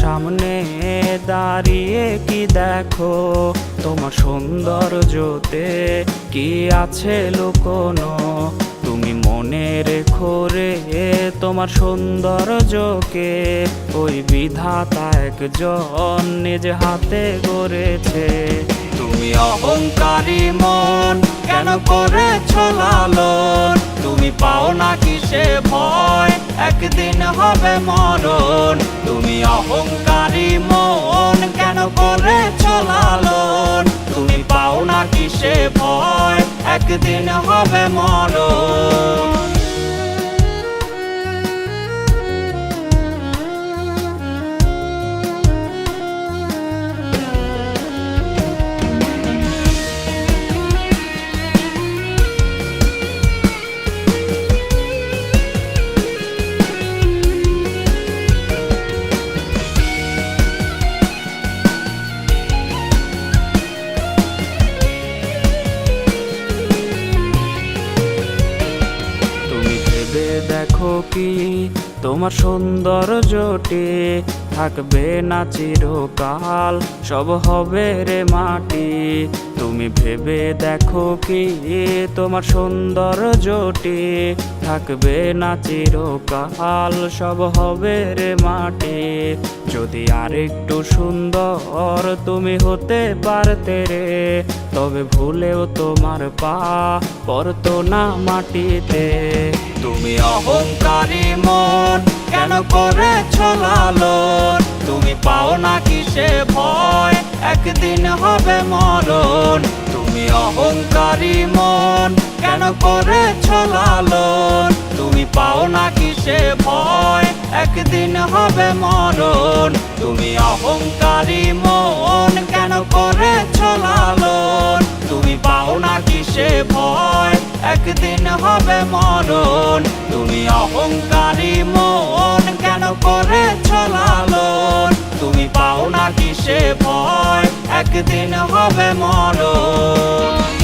সামনে দাঁড়িয়ে কি দেখো, তোমার সৌন্দর্যতে কি আছে লুকোনো। তুমি মনে রেখো রে তোমার সৌন্দর্যকে, ওই বিধাতা একজন নিজ হাতে গড়েছে। তুমি অহংকারী মন কেন করেছ লালন, তুমি পাও না কিসে ভয় একদিন হবে মরণ। তুমি অহংকারী মন কেন করেছ লালন, তুমি পাও না কিসে ভয় একদিন হবে মরণ। দেখো কি তোমার সৌন্দর্যটি থাকবে না চিরকাল, সব হবে রে মাটি। তুমি ভেবে দেখো কি তোমার সৌন্দর্যটি থাকবে না চিরকাল, সব হবে রে মাটি। যদি আরেকটু সুন্দর তুমি হতে পারতে রে, তবে ভুলেও তোমার পা পড়তো না মাটিতে। তুমি অহংকারী মন কেন করেছ লালন, তুমি পাও না কিসে ভয় একদিন হবে মরণ। তুমি অহংকারী মন কেন করেছ লালন, তুমি পাও না কিসে ভয় একদিন হবে মরণ। তুমি অহংকারী মন কেন করেছ লালন, তুমি পাও না কিসে ভয় একদিন হবে মরণ। তুমি অহংকারী মন কেন করেছ লালন, তুমি পাও না কিসে ভয় একদিন হবে মরণ।